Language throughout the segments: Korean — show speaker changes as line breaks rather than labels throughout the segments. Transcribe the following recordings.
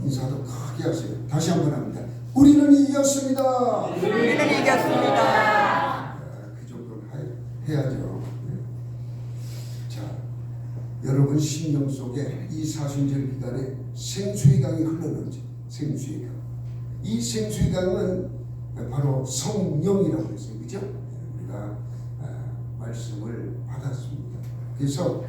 인사도 크게 하세요. 다시 한번 합니다. 우리는 이겼습니다.
우리는 이겼습니다.
그 정도는 해야죠. 자, 여러분 심령 속에 이 사순절 기간에 생수의 강이 흘러넘지. 생수의 강. 이 생수의 강은 바로 성령이라고 했어요. 그죠? 우리가 말씀을 받았습니다. 그래서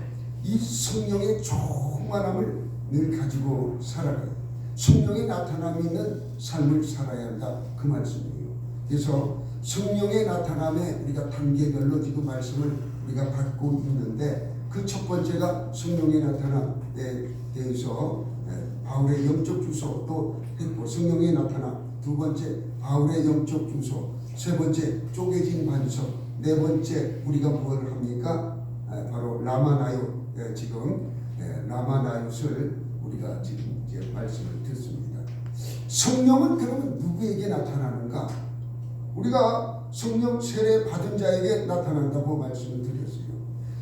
이 성령의 충만함을 늘 가지고 살아가요. 성령의 나타남이 있는 삶을 살아야 한다. 그 말씀이에요. 그래서 성령의 나타남에 우리가 단계별로 지금 말씀을 우리가 받고 있는데 그 첫 번째가 성령의 나타남에 대해서 바울의 영적 주소 또 했고, 성령의 나타남 두 번째 바울의 영적 주소, 세 번째 쪼개진 반석, 네 번째 우리가 무엇을 합니까? 바로 라마나요. 지금 라마나요를 우리가 지금 이제 말씀을 듣습니다. 성령은 그러면 누구에게 나타나는가? 우리가 성령 세례 받은 자에게 나타난다고 말씀을 드렸어요.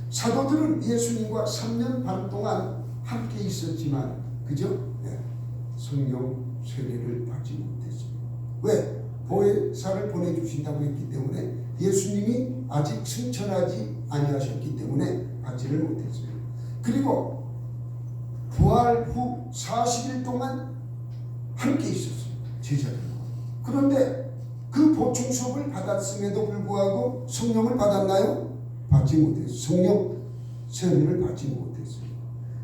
사도들은 예수님과 3년 반 동안 함께 있었지만 그죠? 성령 세례를 받지 못했습니다. 왜? 보혜사를 보내주신다고 했기 때문에, 예수님이 아직 승천하지 아니하셨기 때문에 받지를 못했어요. 그리고 부활 후 40일 동안 함께 있었어요. 제자들과. 그런데 그 보충 수업을 받았음에도 불구하고 성령을 받았나요? 받지 못했어요. 성령 세례를 받지 못했어요.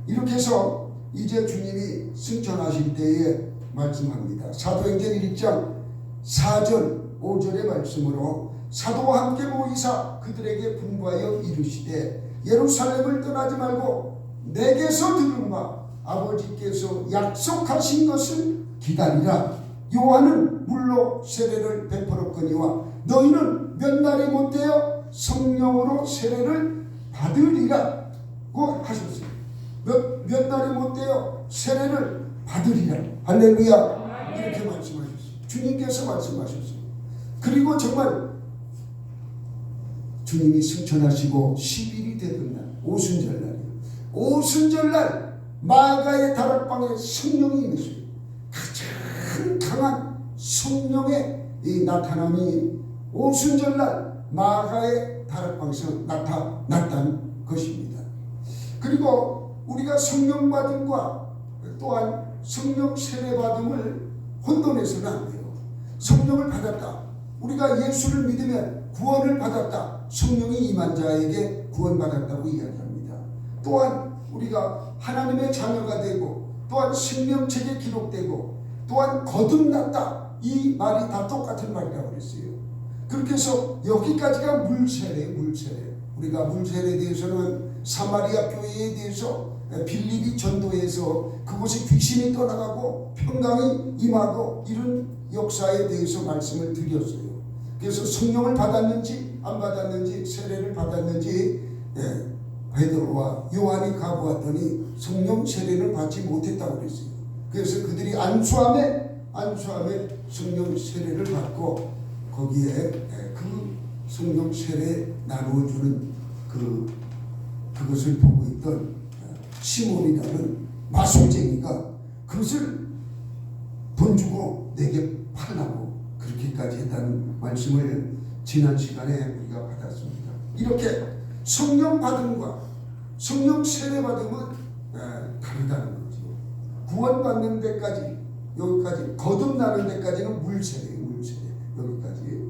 이렇게 해서 이제 주님이 승천하실 때에 말씀합니다. 사도행전 1장 4절 5절의 말씀으로 사도와 함께 모이사 그들에게 분부하여 이르시되 예루살렘을 떠나지 말고 내게서 들은 바 아버지께서 약속하신 것을 기다리라. 요한은 물로 세례를 베풀었거니와 너희는 몇 날이 못되어 성령으로 세례를 받으리라고 하셨어요. 몇 날이 못되어 세례를 받으리라. 할렐루야. 이렇게 말씀하셨어요. 주님께서 말씀하셨어요. 그리고 정말 주님이 승천하시고 10일이 되던 날, 오순절날이에요. 오순절날 마가의 다락방에 성령이 임했어요. 가장 강한 성령의 이 나타남이 오순절날 마가의 다락방에서 나타났다는 것입니다. 그리고 우리가 성령 받음과 또한 성령 세례 받음을 혼돈해서는 안 돼요. 성령을 받았다, 우리가 예수를 믿으면 구원을 받았다, 성령이 임한 자에게 구원받았다고 이야기합니다. 또한 우리가 하나님의 자녀가 되고 또한 생명책에 기록되고 또한 거듭났다, 이 말이 다 똑같은 말이라고 그랬어요. 그렇게 해서 여기까지가 물세례. 우리가 물세례에 대해서는 사마리아 교회에 대해서 빌립이 전도해서 그곳에 귀신이 떠나가고 평강이 임하고 이런 역사에 대해서 말씀을 드렸어요. 그래서 성령을 받았는지 안 받았는지, 세례를 받았는지 베드로와 요한이 가보았더니 성령 세례를 받지 못했다고 그랬어요. 그래서 그들이 안수함에 성령 세례를 받고 거기에 그 성령 세례 나누어주는 그것을 보고 있던 시몬이라는 마술쟁이가 그것을 돈 주고 내게 팔라고 그렇게까지 했다는 말씀을 지난 시간에 우리가 받았습니다. 이렇게 성령 받음과 성령 세례 받음은 다르다는 거죠. 구원받는 데까지, 여기까지 거듭나는 데까지는 물세례예요. 여기까지.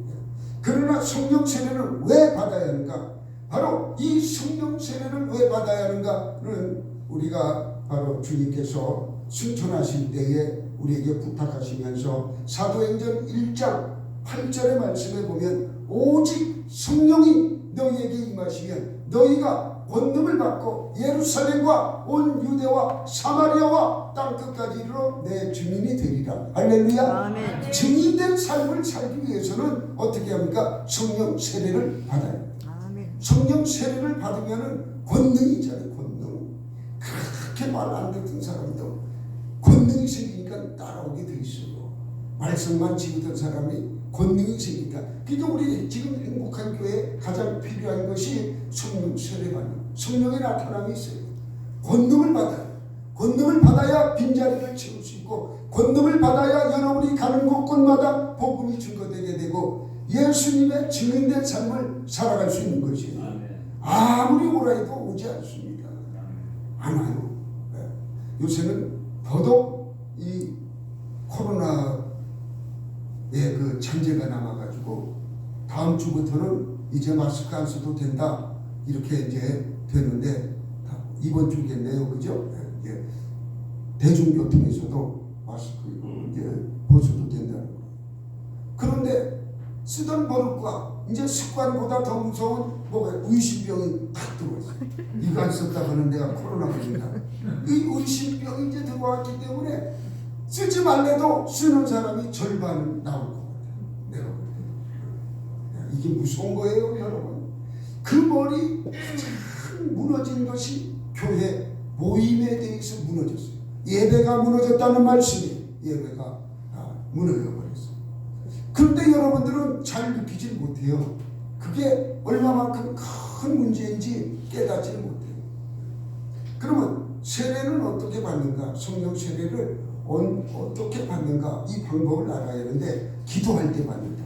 그러나 성령 세례를 왜 받아야 하는가? 바로 이 성령 세례를 왜 받아야 하는가는 우리가 바로 주님께서 승천하실 때에 우리에게 부탁하시면서 사도행전 1장 8절의 말씀에 보면 오직 성령이 너희에게 임하시면 너희가 권능을 받고 예루살렘과 온 유대와 사마리아와 땅끝까지 이르러 내 주민이 되리라. 할렐루야.
아멘.
증인된 삶을 살기 위해서는 어떻게 합니까? 성령 세례를 받아야 합니다.
아멘.
성령 세례를 받으면 권능이 있잖아요. 권능. 그렇게 말 안 듣던 사람도 권능이 생기니까 따라오게 돼 있어요. 말씀만 지우던 사람이 권능이 생기니까. 그러니까 우리 지금 행복한 교회에 가장 필요한 것이 성령 세례받는, 성령의 나타남이 있어요. 권능을 받아요. 권능을 받아야 빈자리를 채울 수 있고, 권능을 받아야 여러분이 가는 곳곳마다 복음이 증거되게 되고 예수님의 증인된 삶을 살아갈 수 있는 것이에요. 아무리 오라 해도 오지 않습니다. 안 와요. 네. 요새는 더더욱 이 코로나의 그 잔재가 남아가지고 다음 주부터는 이제 마스크 안 써도 된다 이렇게 이제 되는데, 이번 주겠네요, 그죠? 예. 대중교통에서도 마스크 이제 벗어도 된다는 거. 그런데 쓰던 버릇과 이제 습관보다 더 무서운 뭐가 의심병이 탁 들어왔어. 이거 안 썼다 하는 내가 코로나 걸린다. 이 의심병이 이제 들어왔기 때문에 쓰지 말래도 쓰는 사람이 절반 나올 것 같아요. 내가 볼 때. 이게 무서운 거예요, 여러분. 그 머리 참 무너진 것이 교회 모임에 대해서 무너졌어요. 예배가 무너졌다는 말씀이 예배가 무너져버렸어요. 그런데 여러분들은 잘 느끼지 못해요. 그게 얼마만큼 큰 문제인지 깨닫지 못해요. 그러면 세례는 어떻게 받는가? 성령 세례를 어떻게 받는가? 이 방법을 알아야 하는데, 기도할 때 받는다.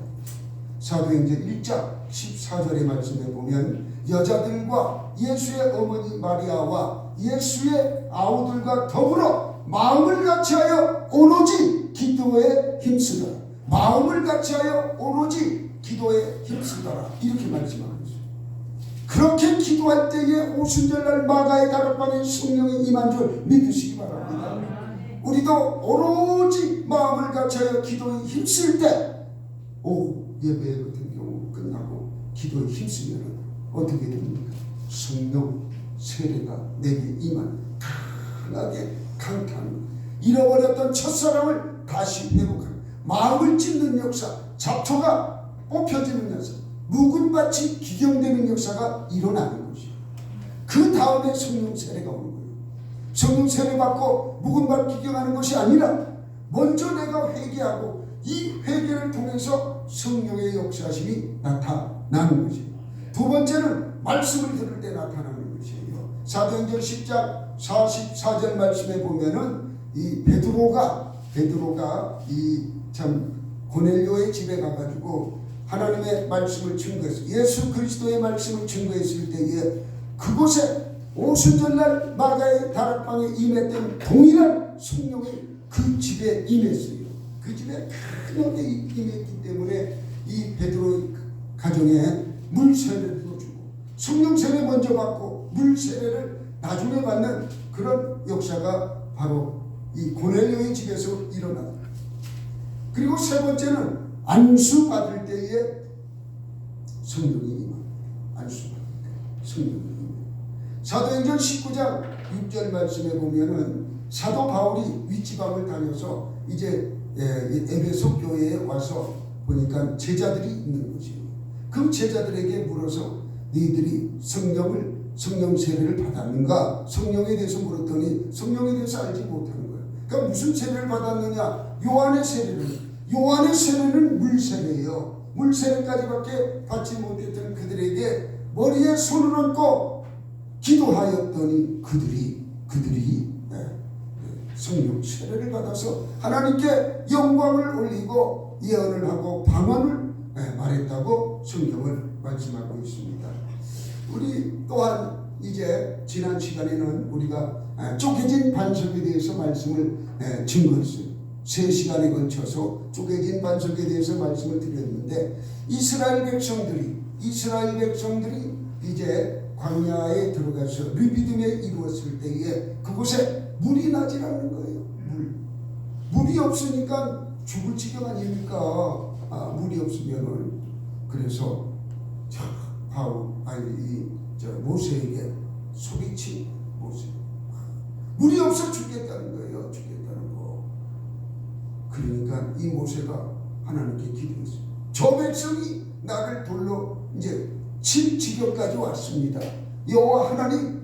사도행전 1장 14절의 말씀에 보면 여자들과 예수의 어머니 마리아와 예수의 아우들과 더불어 마음을 같이하여 오로지 기도에 힘쓰더라. 마음을 같이하여 오로지 기도에 힘쓰더라. 이렇게 말씀하고 있어요. 그렇게 기도할 때에 오순절날 마가의 다락방에 성령이 임한 줄 믿으시기 바랍니다. 우리도 오로지 마음을 같이하여 기도에 힘쓸 때, 예배 같은 경우 끝나고 기도에 힘쓰면 어떻게 됩니까? 성령 세례가 내게 임한 강하게 강타하는, 잃어버렸던 첫사랑을 다시 회복하는, 마음을 찢는 역사, 잡초가 뽑혀지는 역사, 묵은 밭이 기경되는 역사가 일어나는 것이에요. 그 다음에 성령 세례가 오는 거예요. 성령 세례 받고 묵은 밭 기경하는 것이 아니라 먼저 내가 회개하고 이 회개를 통해서 성령의 역사심이 나타나는 것이에요. 두 번째는 말씀을 들을 때 나타나는 것이에요. 사도행전 10장 44절 말씀에 보면은 이 베드로가 이 참 고넬료의 집에 가가지고 하나님의 말씀을 증거했어요. 예수 그리스도의 말씀을 증거했을 때에 그곳에 오순절날 마가의 다락방에 임했던 동일한 성령이 그 집에 임했어요. 그 집에 강하게 임했기 때문에 이 베드로의 가정에 물 세례를 주고 성령 세례 먼저 받고 물 세례를 나중에 받는 그런 역사가 바로 이 고넬료의 집에서 일어났다. 그리고 세 번째는 안수 받을 때에 성령이 임합니다. 안수 받을 때 성령이 임합니다. 사도행전 19장 6절 말씀에 보면은 사도 바울이 윗지방을 다녀서 이제 에베소 교회에 와서 보니까 제자들이 있는 것이에요. 그 제자들에게 물어서 너희들이 성령 세례를 받았는가? 성령에 대해서 물었더니 성령에 대해서 알지 못하는 거예요. 그러니까 무슨 세례를 받았느냐? 요한의 세례는 물 세례예요. 물 세례까지밖에 받지 못했던 그들에게 머리에 손을 얹고 기도하였더니 그들이 성령 세례를 받아서 하나님께 영광을 올리고 예언을 하고 방언을 말했다고 성경을 말씀하고 있습니다. 우리 또한 이제 지난 시간에는 우리가 쪼개진 반석에 대해서 말씀을 증거했어요. 3시간에 걸쳐서 쪼개진 반석에 대해서 말씀을 드렸는데, 이스라엘 백성들이 이제 광야에 들어가서 르비딤에 이루었을 때에 그곳에 물이 나질 않는 거예요. 물이 없으니까 죽을 지경 아닙니까? 물이 없으면은. 그래서 모세에게 소리친 모세, 물이 없어 죽겠다는 거예요. 죽겠다는 거. 그러니까 이 모세가 하나님께 기도했어요. 저 백성이 나를 돌로 이제 칠 지경까지 왔습니다. 여호와 하나님,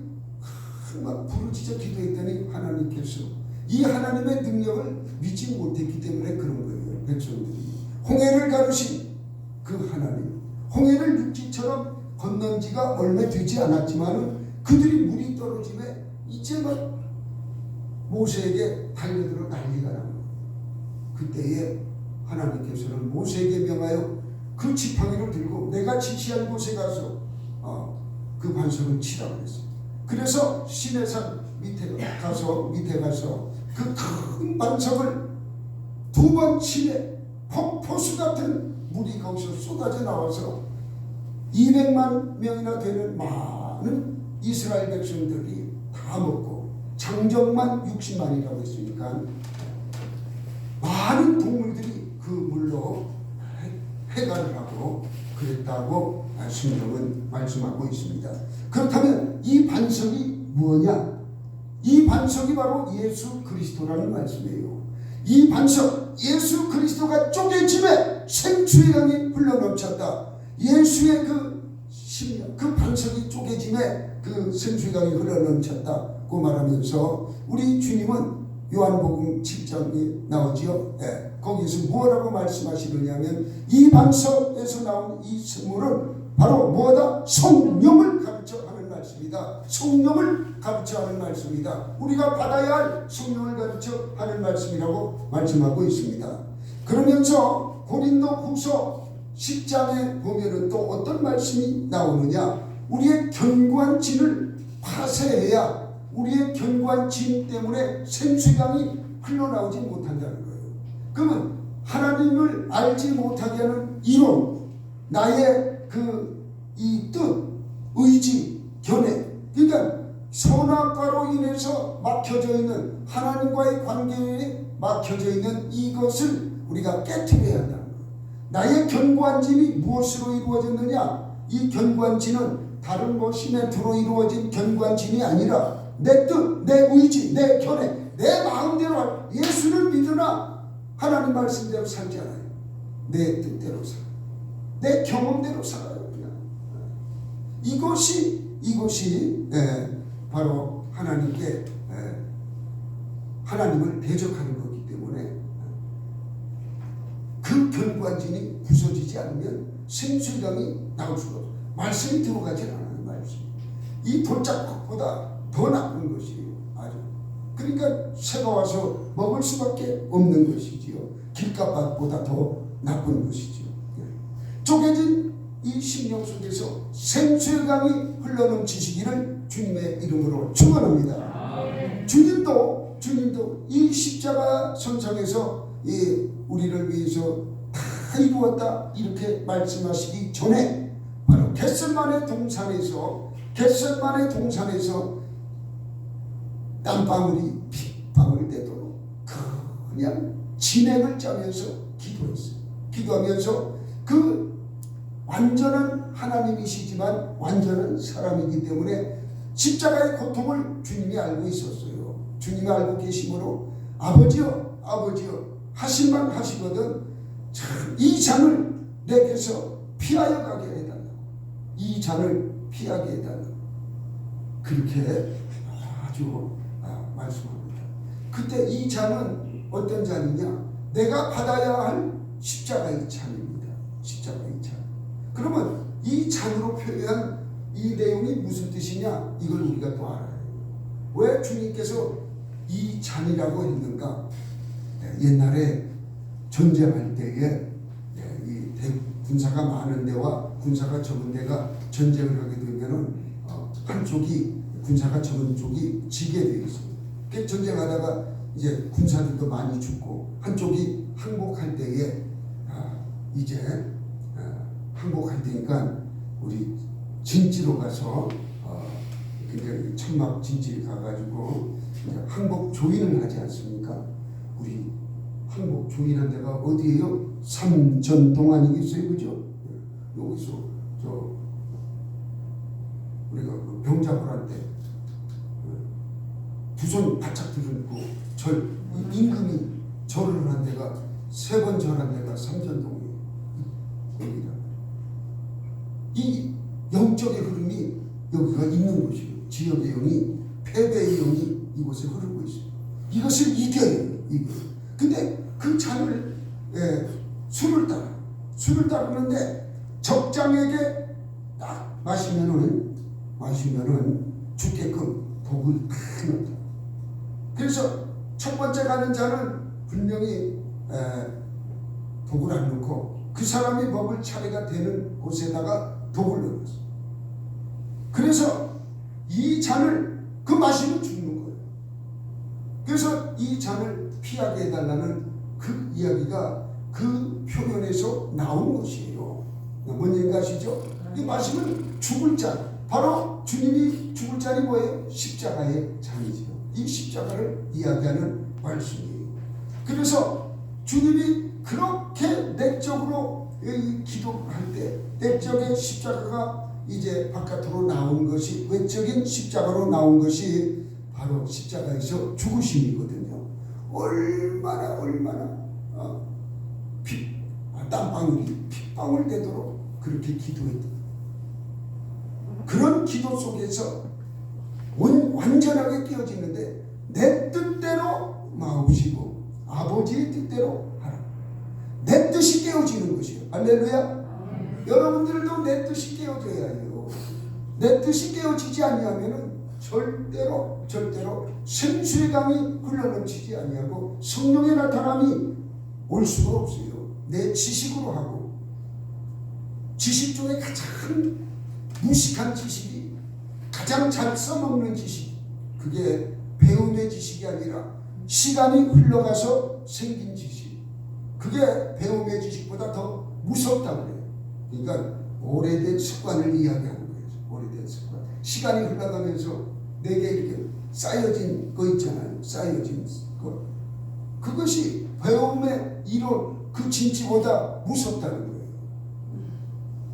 막 부르짖어 기도했더니 하나님께서 이 하나님의 능력을 믿지 못했기 때문에 그런 거예요. 백성들이 홍해를 가르신 그 하나님, 홍해를 육지처럼 건넌 지가 얼마 되지 않았지만 그들이 물이 떨어짐에 이제 막 모세에게 달려들어 난리가 납니다. 그때에 하나님께서는 모세에게 명하여 그 지팡이를 들고 내가 지시한 곳에 가서 그 반석을 치라 그랬어요. 그래서 시내산 밑에 가서 그 큰 반석을 두 번 치매 폭포수 같은 물이 거기서 쏟아져 나와서 200만 명이나 되는 많은 이스라엘 백성들이 다 먹고 장정만 60만이라고 했으니까 많은 동물들이 그 물로 해가를 하고 그랬다고 성경은 말씀하고 있습니다. 그렇다면 이 반석이 뭐냐? 이 반석이 바로 예수 그리스도라는 말씀이에요. 이 반석, 예수 그리스도가 쪼개짐에 생수의 강이 흘러넘쳤다. 예수의 그 심령, 그 반석이 쪼개짐에 그 생수의 강이 흘러넘쳤다고 말하면서 우리 주님은 요한복음 7장에 나오지요. 거기서 뭐라고 말씀하시느냐면 이 반석에서 나온 이 선물은 바로 뭐다? 성령을 가르쳐 하는 말씀이다. 성령을 가르쳐 하는 말씀이다. 우리가 받아야 할 성령을 가르쳐 하는 말씀이라고 말씀하고 있습니다. 그러면서 고린도 후서 10장에 보면은 또 어떤 말씀이 나오느냐? 우리의 견고한 진을 파쇄해야 우리의 견고한 진 때문에 생수강이 흘러나오지 못한다는 거예요. 그러면 하나님을 알지 못하게 하는 이론, 나의 이 뜻, 의지, 견해, 그러니까 선악과로 인해서 막혀져 있는 하나님과의 관계에 막혀져 있는 이것을 우리가 깨트려야 한다는 거예요. 나의 견고한 진이 무엇으로 이루어졌느냐? 이 견고한 진은 다른 시멘트로 이루어진 견고한 진이 아니라 내 뜻, 내 의지, 내 견해, 내 마음대로 예수를 믿으나 하나님 말씀대로 살지 않아요. 내 뜻대로 살아요. 내 경험대로 살아요. 그냥. 이것이 바로 하나님께 하나님을 대적하는 거기 때문에 그 견고한 진이 부서지지 않으면 생수강이 나올 수가 없어요. 말씀이 들어가지 않아요. 말씀. 이 돌짝밭보다 더 나쁜 것이에요. 아주. 그러니까 새가 와서 먹을 수밖에 없는 것이지요. 길가밭보다 더 나쁜 것이지요. 쪼개진 이 심령 속에서 생수의 강이 흘러넘치시기를 주님의 이름으로 축원합니다. 주님도 이 십자가 선상에서 우리를 위해서 다 이루었다 이렇게 말씀하시기 전에 바로 겟세마네 동산에서 땀방울이 핏방울 되도록 그냥 진행을 짜면서 기도했어요. 기도하면서 그 완전한 하나님이시지만 완전한 사람이기 때문에 십자가의 고통을 주님이 알고 있었어요. 주님이 알고 계심으로 아버지여 하실만 하시거든 이 잔을 내게서 피하여 가게 해달라. 이 잔을 피하게 해달라. 그렇게 아주 말씀합니다. 그때 이 잔은 어떤 잔이냐? 내가 받아야 할 십자가의 잔입니다. 십자가의 잔. 그러면 이 잔으로 표현한 이 내용이 무슨 뜻이냐? 이걸 우리가 또 알아야 해요. 왜 주님께서 이 잔이라고 했는가? 옛날에 전쟁할 때에 이 군사가 많은 데와 군사가 적은 데가 전쟁을 하게 되면은 한쪽이 군사가 적은 쪽이 지게 되어 있습니다. 그 전쟁하다가 이제 군사들도 많이 죽고 한쪽이 항복할 때에 이제 항복할 테니까 우리 진지로 가서 그러니까 천막 진지 가가지고 항복 조인을 하지 않습니까? 우리 항복 조인한 데가 어디예요? 삼전동 아니겠어요, 그죠? 여기서 우리가 그 병자호란 때 두 손 바짝 들고 임금이 절을 한 데가 3번 절한 데가 삼전동이에요. 여기다. 이 영적의 흐름이 여기가 있는 것이에요. 지역의 영이, 패배의 영이 이곳에 흐르고 있어요. 이것을 이겨요. 근데 그 잔을 술을 따르는데 적장에게 딱 마시면은 죽게끔 독을 다 넣다. 그래서 첫 번째 가는 자는 분명히 독을 안 넣고 그 사람이 먹을 차례가 되는 곳에다가 독을 넣었어. 그래서 이 잔을 그 마시면 죽는 거예요. 그래서 이 잔을 피하게 해달라는 그 이야기가 그 표현에서 나온 것이에요. 뭔 얘기 아시죠? 이 마시면 죽을 잔, 바로 주님이 죽을 잔이 뭐예요? 십자가의 잔이죠. 이 십자가를 이야기하는 말씀이에요. 그래서 주님이 그렇게 내적으로 기도할 때 내적인 십자가가 이제 바깥으로 나온 것이, 외적인 십자가로 나온 것이 바로 십자가에서 죽으심이거든요. 얼마나 땀방울이 핏방울 되도록 그렇게 기도했다. 그런 기도 속에서 완전하게 깨어지는데 내 뜻대로 마옵시고 아버지의 뜻대로 하라. 내 뜻이 깨어지는 것이에요. 할렐루야. 여러분들도 내 뜻이 깨어져야 해요. 내 뜻이 깨어지지 아니하면은 절대로 생수의 강이 흘러넘치지 아니하고 성령의 나타남이 올 수가 없어요. 내 지식으로 하고, 지식 중에 가장 무식한 지식이, 가장 잘 써먹는 지식, 그게 배움의 지식이 아니라 시간이 흘러가서 생긴 지식, 그게 배움의 지식보다 더 무섭다고 그래요. 그러니까 오래된 습관을 이야기하는 거예요. 오래된 습관. 시간이 흘러가면서 내게 이렇게 쌓여진 거 있잖아요. 쌓여진 거. 그것이 배움의 이론, 그 진치보다 무섭다는 거예요.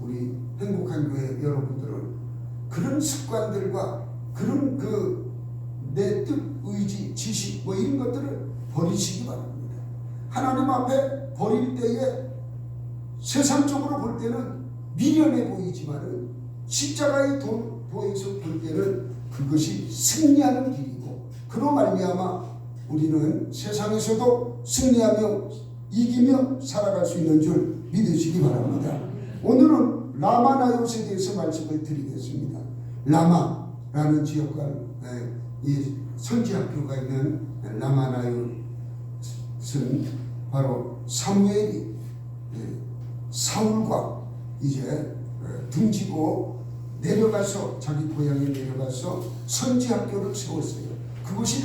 우리 행복한 교회 여러분들은 그런 습관들과 그런 그 내 뜻, 의지, 지식 뭐 이런 것들을 버리시기 바랍니다. 하나님 앞에 버릴 때에 세상적으로 볼 때는 미련해 보이지만은 십자가의 도에서 볼 때는 그것이 승리하는 길이고, 그로 말미암아 우리는 세상에서도 승리하며 이기며 살아갈 수 있는 줄 믿으시기 바랍니다. 오늘은 라마나요스에 대해서 말씀을 드리겠습니다. 라마라는 지역과 이 선지학교가 있는 라마나요스는 바로 사무엘이 사울과 이제 등지고 내려가서 자기 고향에 내려가서 선지학교를 세웠어요. 그것이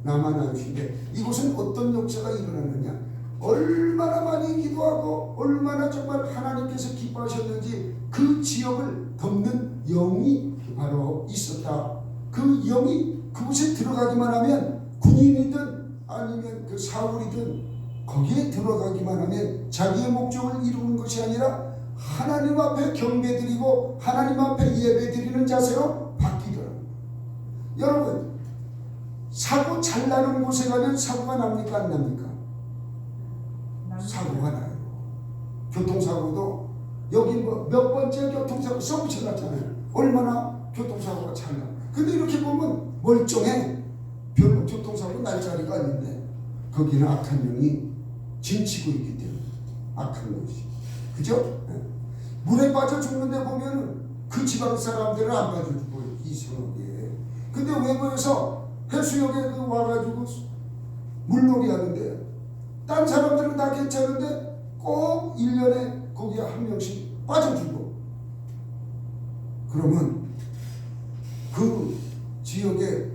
라마나요스인데 이곳은 어떤 역사가 일어났느냐? 얼마나 많이 기도하고 얼마나 정말 하나님께서 기뻐하셨는지 그 지역을 덮는 영이 바로 있었다. 그 영이 그곳에 들어가기만 하면 군인이든 아니면 그 사울이든 거기에 들어가기만 하면 자기의 목적을 이루는 것이 아니라 하나님 앞에 경배드리고 하나님 앞에 예배드리는 자세로 바뀌더라고요. 여러분, 사고 잘 나는 곳에 가면 사고가 납니까 안 납니까? 사고가 나요. 교통사고도 여기 뭐 몇 번째 교통사고 서브쳐 났잖아요. 얼마나 교통사고가 잘 나. 근데 이렇게 보면 멀쩡해. 별로 교통사고 날 자리가 아닌데 거기는 악한 영이 진치고 있기 때문에 악한 것이. 그죠? 물에 빠져 죽는데 보면 그 지방 사람들은 안 빠져 죽고 이상하게. 근데 외부에서 해수욕에 와가지고 물놀이 하는데 딴 사람들은 다 괜찮은데 꼭 1년에 거기에 한 명씩 빠져 죽어. 그러면 그 지역에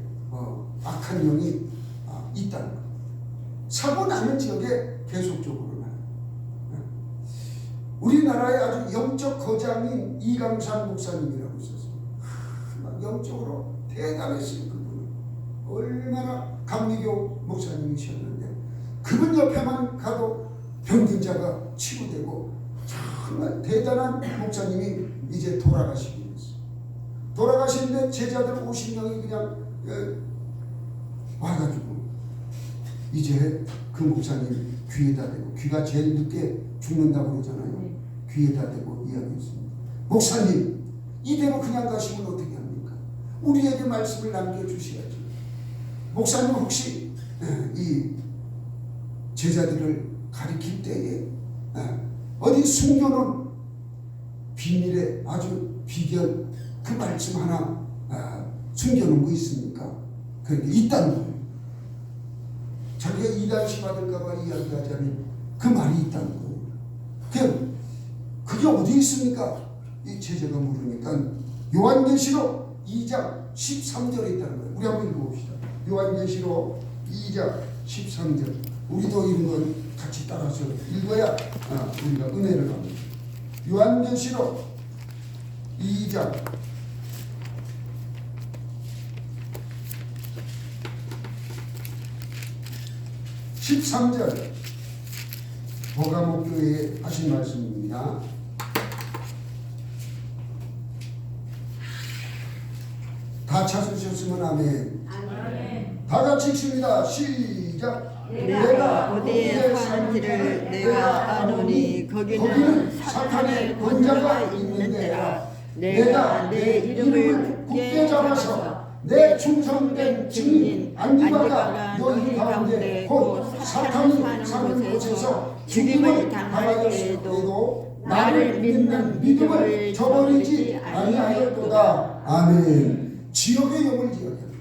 악한 영이 있다는 거예요. 사고 나는 지역에 계속적으로 나요. 우리나라에 아주 영적 거장인 이강산 목사님이라고 있었어요. 영적으로 대단했어요. 그분은 얼마나 감리교 목사님이셨는데 그분 옆에만 가도 병든 자가 치유되고 정말 대단한 목사님이 이제 돌아가시게 됐어요. 돌아가시는데 제자들 50명이 그냥 와가지고 이제 그 목사님 귀에다 대고, 귀가 제일 늦게 죽는다고 그러잖아요. 귀에다 대고 이야기했습니다. 목사님, 이대로 그냥 가시면 어떻게 합니까? 우리에게 말씀을 남겨주셔야죠. 목사님 혹시 이 제자들을 가리킬 때에 어디 숨겨놓은 비밀의 아주 비결 그 말씀 하나 숨겨놓은 거 있습니까? 그게 있다는 거예요. 자기가 이단시 받을까봐 이야기하지 않은 그 말이 있다는 거예요. 그게 어디 있습니까? 이 제자가 물으니까 요한계시록 2장 13절에 있다는 거예요. 우리 한번 읽어봅시다. 요한계시록 2장 13절. 우리도 이런 건 같이 따라서 읽어야 우리가 은혜를 받습니다. 요한계시록 2장 13절 버가모교회에 하신 말씀입니다. 다 찾으셨으면 아멘. 다 같이 읽습니다. 시작.
내가 어디에 사는지를 내가 아노니 거기는 사탄의 권자가 있는 데라. 내가 내 이름을 굳게 잡아서 내 충성된 증인 안디바가 너희 가운데 곧 사탄이 사는 곳에서 죽임을 당할 때에도 나를 믿는 믿음을 저버리지 아니하였도다.
아멘. 지옥의 영을 이야기합니다.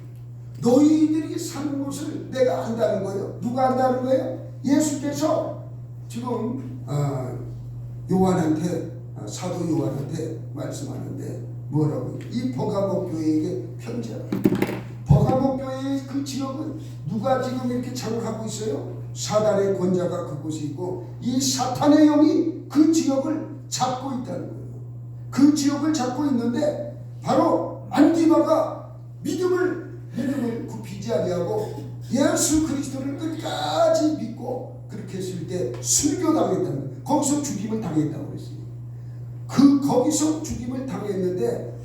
너희들이 사는 곳을 내가 안다는 거예요. 누가 안다는 거예요? 예수께서 지금 요한한테 사도 요한한테 말씀하는데 뭐라고? 이 버가모 교회에게 편지합니다. 버가모 교회의 그 지역은 누가 지금 이렇게 장악하고 있어요? 사단의 권자가 그곳에 있고 이 사탄의 영이 그 지역을 잡고 있다는 거예요. 그 지역을 잡고 있는데 바로 안디바가 믿음을 굽히지 아니하고 예수 그리스도를 끝까지 믿고 그렇게 했을 때 순교당했다는 거예요. 거기서 죽임을 당했다고 했어요. 거기서 죽임을 당했는데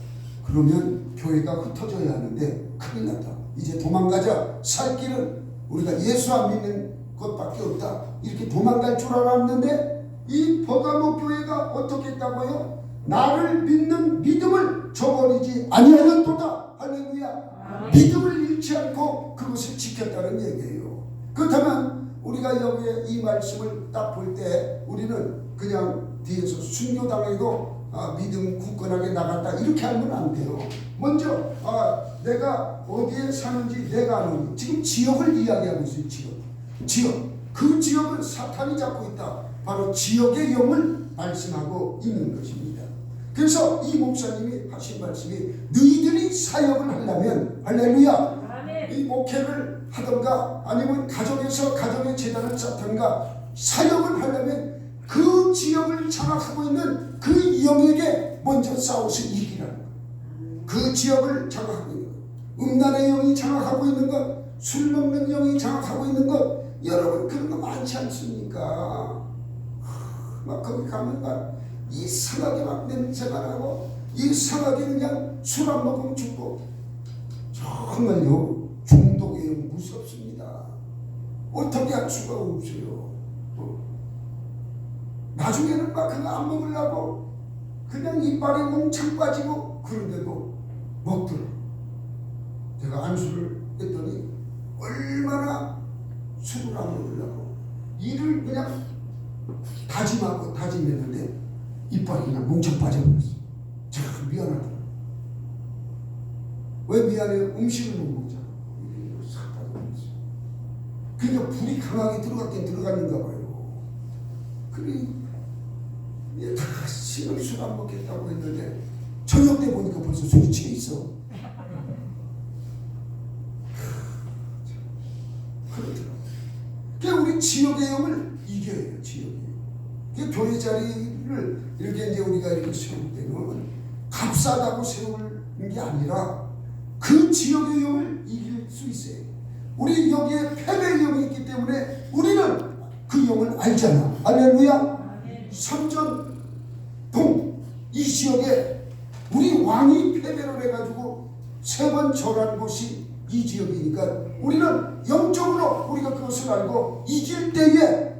그러면 교회가 흩어져야 하는데 큰일 났다. 이제 도망가자. 살 길은 우리가 예수 안 믿는 것밖에 없다. 이렇게 도망갈 줄 알았는데 이 버가모 교회가 어떻게 했다고요? 나를 믿는 믿음을 저버리지 아니하였도다. 할렐루야. 믿음을 잃지 않고 그것을 지켰다는 얘기예요. 그렇다면 우리가 여기에 이 말씀을 딱 볼 때 우리는 그냥 뒤에서 순교당해도 믿음 굳건하게 나갔다 이렇게 하면 안 돼요. 먼저 내가 어디에 사는지 내가 아는 지금 지역을 이야기하고 있어요. 지역. 그 지역은 사탄이 잡고 있다. 바로 지역의 영을 말씀하고 있는 것입니다. 그래서 이 목사님이 하신 말씀이 너희들이 사역을 하려면 할렐루야 이 목회를 하던가 아니면 가정에서 가정의 재단을 쌓던가 사역을 하려면 그 지역을 장악하고 있는 그 영에게 먼저 싸워서 이기라는 것. 그 지역을 장악하고 있는 것, 음란의 영이 장악하고 있는 것, 술 먹는 영이 장악하고 있는 것, 여러분 그런 거 많지 않습니까? 막 거기 가면 막 이상하게 막 냄새가 나고 이상하게 그냥 술 안 먹으면 죽고 정말요 중독의 영 무섭습니다. 어떻게 할 수가 없어요. 나중에는 막 그거 안 먹으려고 그냥 이빨에 몽창 빠지고 그런데도 먹더라. 제가 안수를 했더니 얼마나 술을 안 먹으려고 이를 그냥 다짐했는데 이빨이 그냥 몽창 빠져버렸어. 참 미안하더라. 왜 미안해요? 음식을 못 먹잖아. 싹 빠져버렸어. 그러니까 불이 강하게 들어갔긴 들어갔는가 봐요. 그래 다시는 술 안 먹겠다고 했는데 저녁 때 보니까 벌써 술이 취해 있어. 그렇더라고요. 그러니까 우리 지역의 영을 이겨야 해요. 지역의 영. 교회 자리를 이렇게 이제 우리가 이렇게 세울 때는 값싸다고 세우는 게 아니라 그 지역의 영을 이길 수 있어요. 우리 여기에 패배의 영이 있기 때문에 우리는 그 영을 알잖아. 할렐루야. 삼전 동 이 지역에 우리 왕이 패배를 해가지고 3번 절한 곳이 이 지역이니까 우리는 영적으로 우리가 그것을 알고 이길 때에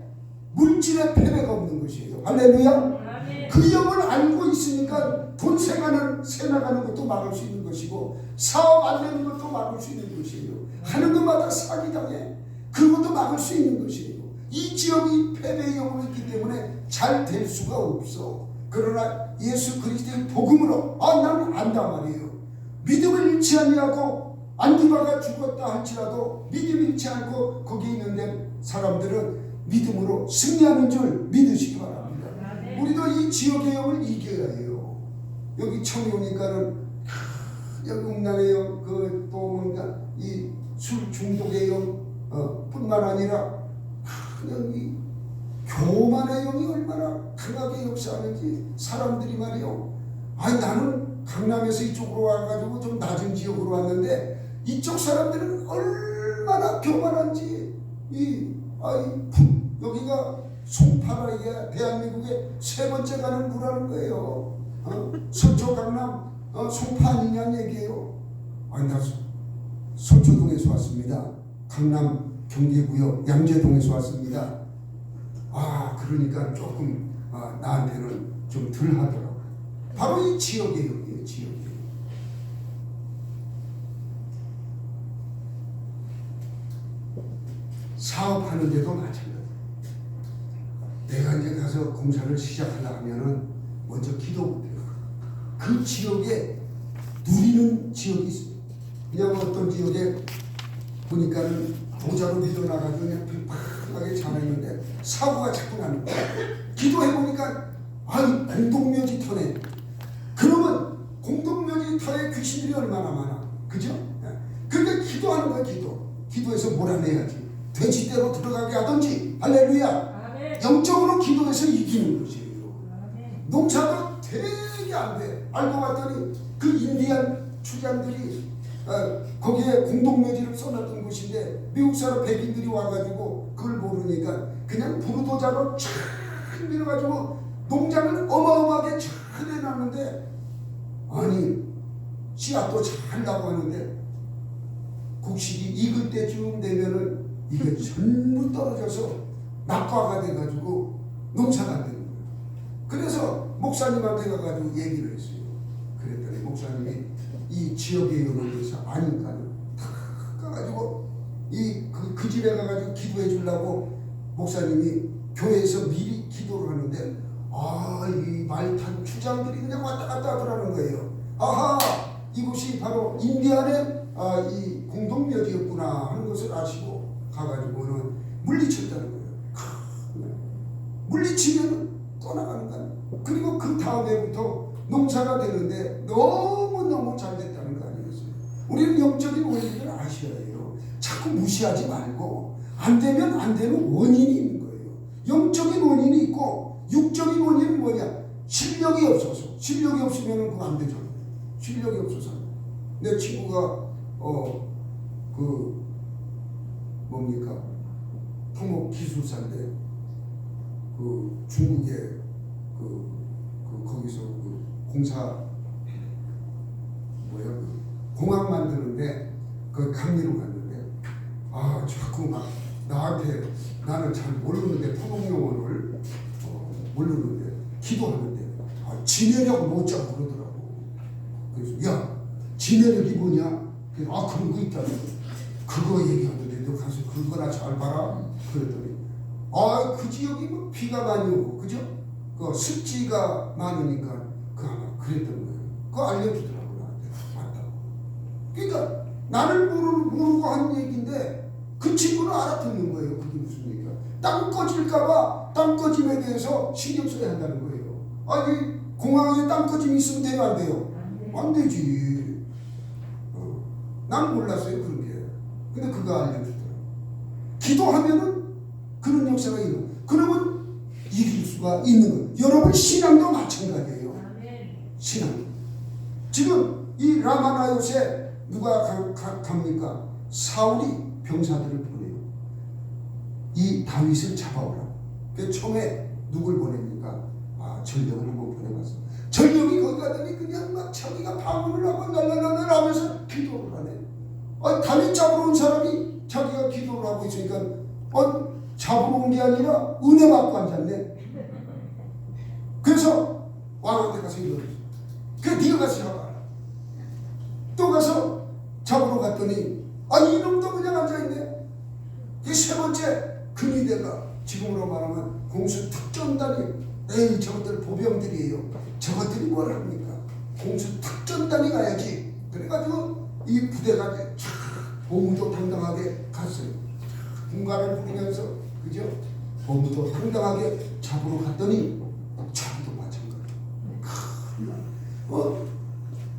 물질의 패배가 없는 것이에요. 할렐루야. 그 영을 알고 있으니까 돈 새 나가는 것도 막을 수 있는 것이고 사업 안 되는 것도 막을 수 있는 것이에요. 하는 것마다 사기당해. 그것도 막을 수 있는 것이에요. 이 지역이 패배의 영으로 있기 때문에 잘 될 수가 없어. 그러나 예수 그리스도의 복음으로 나는 안다 말이에요. 믿음을 잃지 아니하고 안디바가 죽었다 할지라도 믿음 잃지 않고 거기 있는 사람들은 믿음으로 승리하는 줄 믿으시기 바랍니다. 우리도 이 지역의 영을 이겨야 해요. 여기 처음 오니까는 여기 음란의 영, 또 뭔가 이 술 중독의 영 뿐만 아니라 그냥 이 교만의 영이 얼마나 강하게 역사하는지 사람들이 말이요. 아니 나는 강남에서 이쪽으로 와가지고 좀 낮은 지역으로 왔는데 이쪽 사람들은 얼마나 교만한지 여기가 송파라기가 대한민국의 세 번째 가는 구라는 거예요. 서초 강남 송파 아니냐는 얘기예요. 아니 나 서초동에서 왔습니다. 강남 경기구역 양재동에서 왔습니다. 그러니까 조금 나한테는 좀 덜 하더라고요. 바로 이 지역의 영이에요. 지역의 영. 사업하는데도 마찬가지예요. 내가 이제 가서 공사를 시작하려 하면은 먼저 기도부터 해요. 그 지역에 누리는 지역이 있어요. 그냥 어떤 지역에 보니까는 도자로 밀어나가지고 그냥 평평하게 잘했는데 사고가 자꾸 나는 거예요. 기도해보니까 공동묘지터네. 그러면 공동묘지터에 귀신들이 얼마나 많아. 그죠? 그러니까 기도하는 거야. 기도해서 몰아내야지. 돼지대로 들어가게 하든지. 할렐루야. 영적으로 기도해서 이기는 것이에요. 농사도 되게 안 돼. 알고 봤더니 그 인디안 추장들이 거기에 공동묘지를 써놨던 곳인데 미국 사람 백인들이 와가지고 그걸 모르니까 그냥 부르도자로 쫙 밀어가지고 농장을 어마어마하게 잘 해놨는데 씨앗도 잘 나고 하는데 곡식이 익을 때쯤 되면은 이게 전부 떨어져서 낙과가 돼가지고 농사가 안 되는 거예요. 그래서 목사님한테 가가지고 얘기를 했어요. 그랬더니 목사님이 이 지역의 영을 위해서 아니까는 다 가가지고 그 집에 가가지고 기도해 주려고 목사님이 교회에서 미리 기도를 하는데 이 말탄 추장들이 그냥 왔다 갔다 하더라는 거예요. 이곳이 바로 인디안의 이 공동묘지였구나 하는 것을 아시고 가가지고는 물리쳤다는 거예요. 물리치면 떠나가는 거예요. 그리고 그 다음에부터 농사가 되는데 너무너무 잘 됐다는 거 아니겠어요? 우리는 영적인 원리를 아셔야 해요. 자꾸 무시하지 말고 안 되면 안 되는 원인이 있는 거예요. 영적인 원인이 있고 육적인 원인은 뭐냐? 실력이 없어서. 실력이 없으면 그거 안 되죠. 실력이 없어서. 내 친구가 토목 기술사인데 중국에 거기서 공사 공항 만드는데 강리로 갔는데 자꾸 막 나한테 나는 잘 모르는데 토목 용어를 모르는데 기도하는데 지내려고 못 잡고 그러더라고. 그래서 지내력이 뭐냐? 그런 거 있다는 거. 그거 얘기하는데 너 가서 그거나 잘 봐라. 그랬더니 그 지역이 뭐 비가 많이 오고 그죠? 그 습지가 많으니까 아마 그랬던 거예요. 그거 알려주더라고 나한테. 맞다고. 그러니까 나를 모르고 한 얘기인데 그 친구는 알아듣는 거예요. 그게 무슨 얘기야? 땅 꺼질까봐 땅 꺼짐에 대해서 신경 써야 한다는 거예요. 공항에 땅 꺼짐이 있으면 돼요, 안 돼요? 안 되지. 난 몰랐어요, 그런 게. 근데 그거 알려주더라고. 기도하면은 그런 역사가 일어나. 그러면 이길 수가 있는 거예요. 여러분 신앙도 마찬가지예요. 신앙. 지금 이 라마나요새 누가 갑니까? 사울이 병사들을 보내요. 이 다윗을 잡아오라. 그 처음에 누굴 보냅니까? 전령을 한번 보내봤어. 전령이 거기 가더니 그냥 막 자기가 방언을 하고 날라날라 하면서 기도를 하네. 다윗 잡으러 온 사람이 자기가 기도를 하고 있으니까 잡으러 온 게 아니라 은혜 받고 앉았네. 그래서 왕한테 가서 이러랬어. 네가 가서 잡아라. 또 가서 잡으러 갔더니 이놈도 그냥 앉아있네. 이 세 번째 금이대가 지금으로 말하면 공수특전단이 저것들 보병들이에요. 저것들이 뭘 합니까? 공수특전단이 가야지. 그래가지고 이 부대가 쫙 보무도 당당하게 갔어요. 군가를 부리면서 그죠? 보무도 당당하게 잡으러 갔더니 저기도 마찬가지.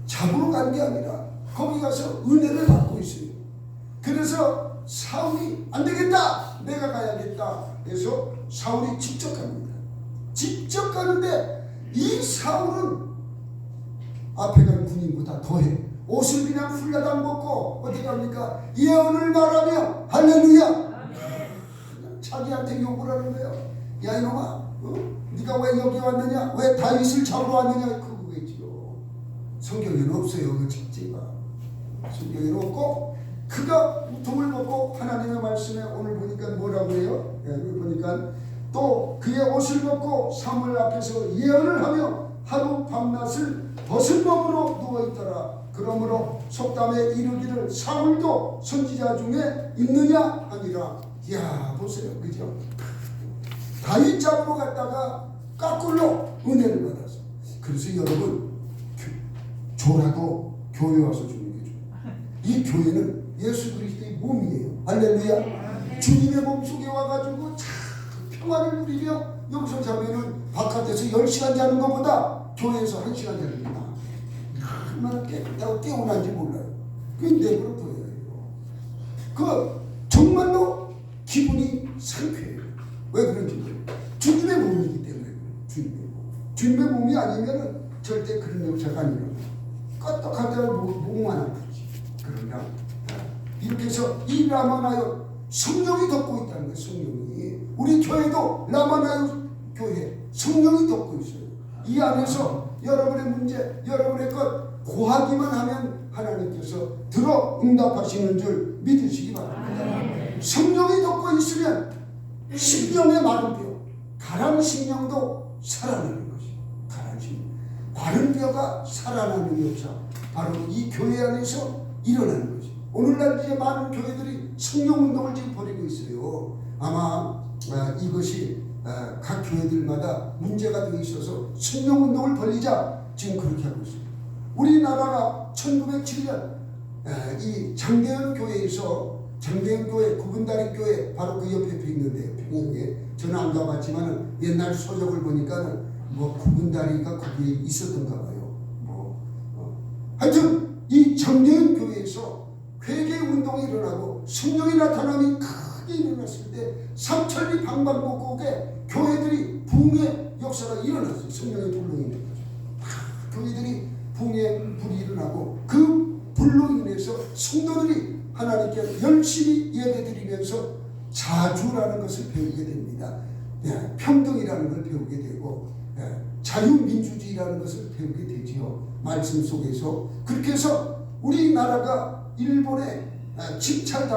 잡으러 간 게 아니라 거기 가서 은혜를 받고 있어요. 그래서 사울이 안 되겠다, 내가 가야겠다 해서 사울이 직접 갑니다. 직접 가는데 이 사울은 앞에 간 군인보다 더해. 옷을 그냥 훌라당 벗고 어디 갑니까? 예언을 말하며 할렐루야. 그냥 자기한테 욕을 하는 거예요. 야 이놈아, 네가 왜 여기 왔느냐? 왜 다윗을 잡으러 왔느냐? 그거겠지요. 성경에는 없어요. 그 책제가 성경에는 없고, 그가 우통을 벗고 하나님의 말씀에 오늘 보니까 뭐라고 해요? 여기 보니까 또 그의 옷을 벗고 사무엘 앞에서 예언을 하며 하루 밤낮을 벗은 몸으로 누워있더라. 그러므로 속담에 이르기를 사울도 선지자 중에 있느냐 아니라. 이야 보세요, 그죠? 다윗 잡으러 갔다가 까꿀로 은혜를 받았어. 그래서 여러분, 조라도 교회 와서 주는 게 좋아요. 이 교회는 예수 그리스도의 몸이에요. 할렐루야. 주님의 몸 속에 와가지고 참 평화를 누리며 여기서 자면은 바깥에서 10시간 자는 것보다 교회에서 1시간 자는 게 나아. 얼마나 깨끗하고 깨어난지 몰라요. 그게 내버려 둬야 해요. 그 정말로 기분이 상쾌해요. 왜 그런지 모르겠어요. 주님의 몸이기 때문에 그래요. 주님의 몸이 아니면은 절대 그런 역사가 안 일어나요. 껐떡하다가 몸만 아프지. 그러나 이렇게 해서 이 라마나요 성령이 덮고 있다는 거예요. 성령이. 우리 교회도 라마나요 교회 성령이 덮고 있어요. 이 안에서 여러분의 문제, 여러분의 것 고하기만 하면 하나님께서 들어 응답하시는 줄 믿으시기 바랍니다. 성령이 덮고 있으면 심령의 마른 뼈, 가란 심령도 살아나는 것이. 가란 심령, 마른 뼈가 살아나는 역사, 바로 이 교회 안에서 일어나는 것이. 오늘날 이제 많은 교회들이 성령 운동을 지금 벌이고 있어요. 아마 이것이 각 교회들마다 문제가 되어 있어서 성령 운동을 벌이자 지금 그렇게 하고 있습니다. 우리나라가 1907년 이 장대현 교회에서, 장대현 교회, 구분다리 교회 바로 그 옆에 있는데요, 평양에. 저는 안 가봤지만 옛날 서적을 보니까 뭐 구분다리가 거기에 있었던가 봐요. 하여튼 이 장대현 교회에서 회개 운동이 일어나고 성령이 나타남이 크게 일어났을 때 삼천리 방방곡곡에 교회들이 부흥의 역사가 일어났어요. 성령의 불로 인해 교회들이 부흥의 불이 일어나고 그 불로 인해서 성도들이 하나님께 열심히 예배드리면서 자주라는 것을 배우게 됩니다. 평등이라는 걸 배우게 되고 자유민주주의라는 것을 배우게 되지요. 말씀 속에서. 그렇게 해서 우리나라가 일본에 침탈당